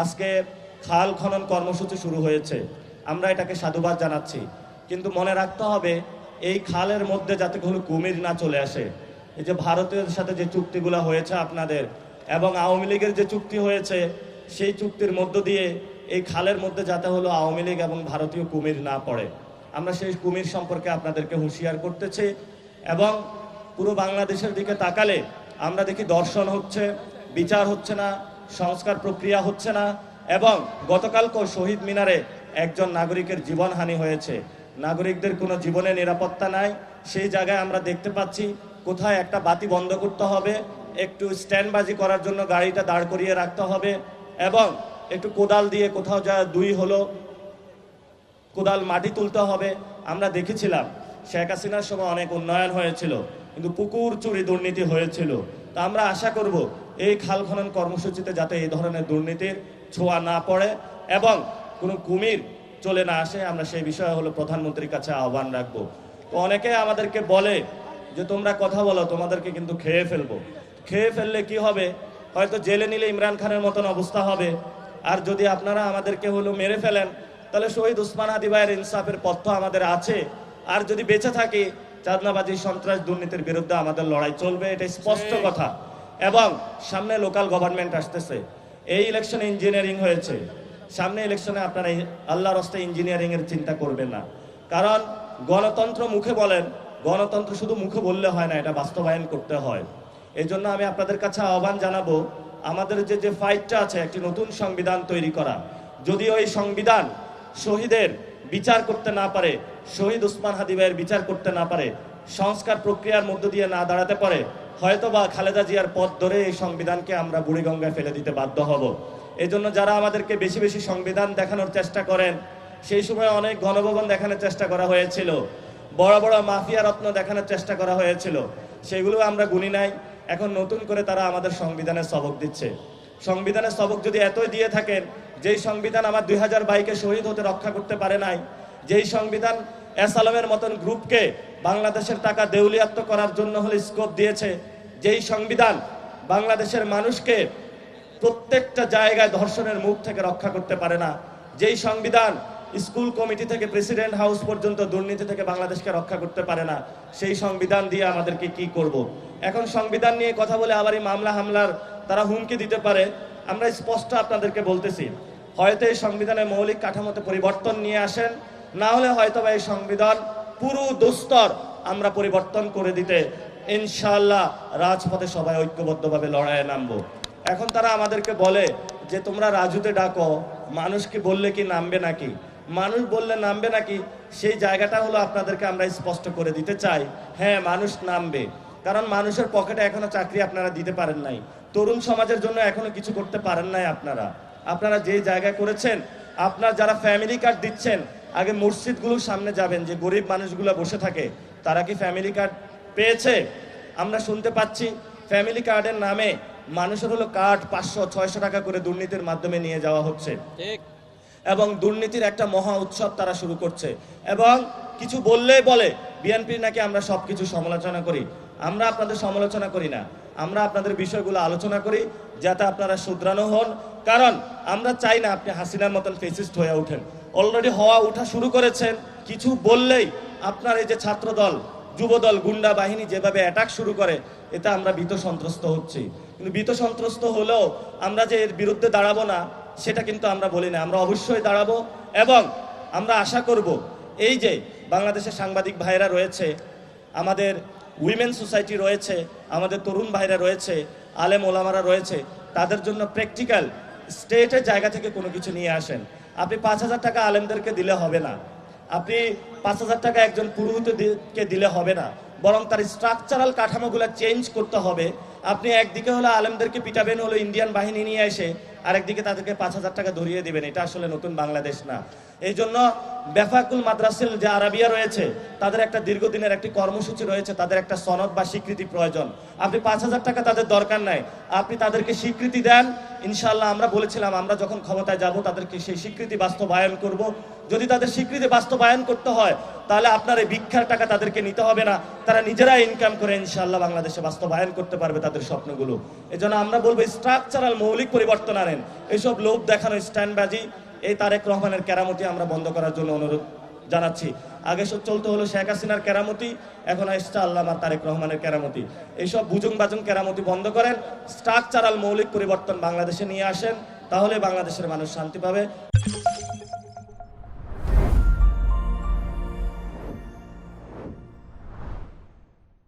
আজকে খাল খনন কর্মসূচি শুরু হয়েছে, আমরা এটাকে সাধুবাদ জানাচ্ছি। কিন্তু মনে রাখতে হবে এই খালের মধ্যে যাতে কোনো কুমির না চলে আসে। এই যে ভারতের সাথে যে চুক্তিগুলো হয়েছে আপনাদের এবং আওয়ামী লীগের যে চুক্তি হয়েছে, সেই চুক্তির মধ্য দিয়ে এই খালের মধ্যে যাতে হলো আওয়ামী লীগ এবং ভারতীয় কুমির না পড়ে, আমরা সেই কুমির সম্পর্কে আপনাদেরকে হুঁশিয়ার করতেছি। এবং পুরো বাংলাদেশের দিকে তাকালে আমরা দেখি দর্শন হচ্ছে, বিচার হচ্ছে না, সংস্কার প্রক্রিয়া হচ্ছে না। এবং গতকালকেও শহীদ মিনারে একজন নাগরিকের জীবনহানি হয়েছে, নাগরিকদের কোনো জীবনে নিরাপত্তা নাই। সেই জায়গায় আমরা দেখতে পাচ্ছি কোথায় একটা বাতি বন্ধ করতে হবে, একটু স্ট্যান্ডবাজি করার জন্য গাড়িটা দাঁড় করিয়ে রাখতে হবে এবং একটু কোদাল দিয়ে কোথাও যা কোদাল মাটি তুলতে হবে। আমরা দেখেছিলাম শেখ হাসিনার সময় অনেক উন্নয়ন হয়েছিল, কিন্তু পুকুর চুরি দুর্নীতি হয়েছিল। তা আমরা আশা করব এই খাল খনন কর্মসূচিতে যাতে এই ধরনের দুর্নীতির ছোঁয়া না পড়ে এবং কোনো কুমির চলে না আসে, আমরা সেই বিষয়ে হলো প্রধানমন্ত্রীর কাছে আহ্বান রাখবো। তো অনেকে আমাদেরকে বলে যে তোমরা কথা বলো, তোমাদেরকে কিন্তু খেয়ে ফেলবো। খেয়ে ফেললে কি হবে? হয়তো জেলে নিলে ইমরান খানের মতন অবস্থা হবে। আর যদি আপনারা আমাদেরকে হলো মেরে ফেলেন, তাহলে শহীদ ওসমান হাদি ভাইয়ের ইনসাফের পথ তো আমাদের আছে। আর যদি বেঁচে থাকি, চাঁদনাবাজি সন্ত্রাস দুর্নীতির বিরুদ্ধে আমাদের লড়াই চলবে, এটা স্পষ্ট কথা। এবং সামনে লোকাল গভর্নমেন্ট আসতেছে, এই ইলেকশনে ইঞ্জিনিয়ারিং হয়েছে, সামনে ইলেকশনে আপনারা আল্লাহর রাস্তায় ইঞ্জিনিয়ারিং এর চিন্তা করবেন না। কারণ গণতন্ত্র মুখে বলেন, গণতন্ত্র শুধু মুখে বললে হয় না, এটা বাস্তবায়ন করতে হয়। এই জন্য আমি আপনাদের কাছে আহ্বান জানাবো, আমাদের যে ফাইটটা আছে একটি নতুন সংবিধান তৈরি করা। যদি ওই সংবিধান শহীদের বিচার করতে না পারে, শহীদ ওসমান হাদি ভাইয়ের বিচার করতে না পারে, সংস্কার প্রক্রিয়ার মধ্য দিয়ে না দাঁড়াতে পারে, হয়তোবা খালেদা জিয়ার পথ ধরে এই সংবিধানকে আমরা বুড়িগঙ্গায় ফেলে দিতে বাধ্য হব। এই জন্য যারা আমাদেরকে বেশি বেশি সংবিধান দেখানোর চেষ্টা করেন, সেই সময় অনেক গণভবন দেখানোর চেষ্টা করা হয়েছিল, বড় বড় মাফিয়া রত্ন দেখানোর চেষ্টা করা হয়েছিল, সেগুলো আমরা গুনি নাই। এখন নতুন করে তারা আমাদের সংবিধানের সবক দিচ্ছে। সংবিধানের সবক যদি এতই দিয়ে থাকেন, যেই সংবিধান আমার 2000 ভাইকে শহীদ হতে রক্ষা করতে পারে নাই, যেই সংবিধান এস আলমের মতন গ্রুপকে বাংলাদেশের টাকা দেউলিয়াত্ব করার জন্য হলে স্কোপ দিয়েছে, যেই সংবিধান বাংলাদেশের মানুষকে প্রত্যেকটা জায়গায় ধর্ষণের মুখ থেকে রক্ষা করতে পারে না, যেই সংবিধান স্কুল কমিটি থেকে প্রেসিডেন্ট হাউস পর্যন্ত দুর্নীতি থেকে বাংলাদেশকে রক্ষা করতে পারে না, সেই সংবিধান দিয়ে আমাদেরকে কি করব? এখন সংবিধান নিয়ে কথা বলে আবারই মামলা হামলার তারা হুমকি দিতে পারে। আমরা স্পষ্ট আপনাদেরকে বলতেছি, হয়তো এই সংবিধানের মৌলিক কাঠামোতে পরিবর্তন নিয়ে আসেন, না হলে হয়তো এই সংবিধান পুরো দুস্তর আমরা পরিবর্তন করে দিতে ইনশাআল্লাহ রাজপথে সবাই ঐক্যবদ্ধভাবে লড়াইয়ে নামবো। এখন তারা আমাদেরকে বলে যে তোমরা রাজুতে ডাকো, মানুষকে বললে কি নামবে নাকি? মানুষ বললে নামবে নাকি? সেই জায়গাটা হলো আপনাদেরকে আমরা স্পষ্ট করে দিতে চাই, হ্যাঁ মানুষ নামবে। কারণ মানুষের পকেটে এখনো চাকরি আপনারা দিতে পারেন নাই, তরুণ সমাজের জন্য এখনো কিছু করতে পারেন নাই। আপনারা যে জায়গায় করেছেন, আপনার যারা ফ্যামিলি কার্ড দিচ্ছেন, আগে মসজিদগুলোর সামনে যাবেন, যে গরিব মানুষগুলো বসে থাকে তারা কি ফ্যামিলি কার্ড পেয়েছে? আমরা শুনতে পাচ্ছি ফ্যামিলি কার্ডের নামে মানুষের হলো কার্ড 500-600 টাকা করে দুর্নীতির মাধ্যমে নিয়ে যাওয়া হচ্ছে এবং দুর্নীতির একটা মহা উৎসব তারা শুরু করছে। এবং কিছু বললেই বলে বিএনপির নাকি আমরা সবকিছু সমালোচনা করি। আমরা আপনাদের সমালোচনা করি না, আমরা আপনাদের বিষয়গুলো আলোচনা করি যাতে আপনারা শুধরানো হন। কারণ আমরা চাই না আপনি হাসিনার মতন ফেসিস্ট হয়ে ওঠেন, অলরেডি ওঠা শুরু করেছেন। কিছু বললেই আপনার এই যে ছাত্রদল, যুবদল, গুন্ডা বাহিনী যেভাবে অ্যাটাক শুরু করে, এতে আমরা ভীত সন্ত্রস্ত হচ্ছি। কিন্তু ভীত সন্ত্রস্ত হলেও আমরা যে এর বিরুদ্ধে দাঁড়াবো না সেটা কিন্তু আমরা বলি না, আমরা অবশ্যই দাঁড়াবো। এবং আমরা আশা করব এই যে বাংলাদেশের সাংবাদিক ভাইরা রয়েছে, আমাদের উইমেন সোসাইটি রয়েছে, আমাদের তরুণ ভাইরা রয়েছে, আলেম ওলামারা রয়েছে, তাদের জন্য প্র্যাকটিক্যাল স্টেটের জায়গা থেকে কোনো কিছু নিয়ে আসেন। আপনি 5000 টাকা আলেমদেরকে দিলে হবে না, আপনি 5000 টাকা একজন পুরোহিতকে দিলে হবে না, বরং তার স্ট্রাকচারাল কাঠামোগুলো চেঞ্জ করতে হবে। আপনি একদিকে হলো আলেমদেরকে পিটাবেন হলো ইন্ডিয়ান বাহিনী নিয়ে এসে, আরেকদিকে তাদেরকে 5000 টাকা ধরিয়ে দিবেন, এটা আসলে নতুন বাংলাদেশ না। এই জন্য বেফাকুল মাদ্রাসিল যে আরাবিয়া রয়েছে, তাদের একটা দীর্ঘদিনের একটি কর্মসূচি রয়েছে, তাদের একটা সনদ বা স্বীকৃতি প্রয়োজন। আপনি 5000 টাকা তাদের দরকার নাই, আপনি তাদেরকে স্বীকৃতি দেন, ইনশাআল্লাহ আমরা বলেছিলাম আমরা যখন ক্ষমতায় যাব তাদেরকে সেই স্বীকৃতি বাস্তবায়ন করব। যদি তাদের স্বীকৃতি বাস্তবায়ন করতে হয় তাহলে আপনার এই ভিক্ষার টাকা তাদেরকে নিতে হবে না, তারা নিজেরাই ইনকাম করে ইনশাআল্লাহ বাংলাদেশে বাস্তবায়ন করতে পারবে তাদের স্বপ্নগুলো। এজন্য আমরা বলবো স্ট্রাকচারাল মৌলিক পরিবর্তন আনেন। পাবেন। এইসব লোভ দেখানো স্ট্যান্ডবাজি, এই তারেক রহমানের কেরামতি আমরা বন্ধ করার জন্য অনুরোধ জানাচ্ছি। আগে সব চলতে হলো শেখ হাসিনার কেরামতি, এখন আসছে আল্লামা তারেক রহমানের কেরামতি। এইসব বুজুং বাজুং কেরামতি বন্ধ করেন, স্ট্রাকচারাল মৌলিক পরিবর্তন বাংলাদেশে নিয়ে আসেন, তাহলে বাংলাদেশের মানুষ শান্তি পাবে।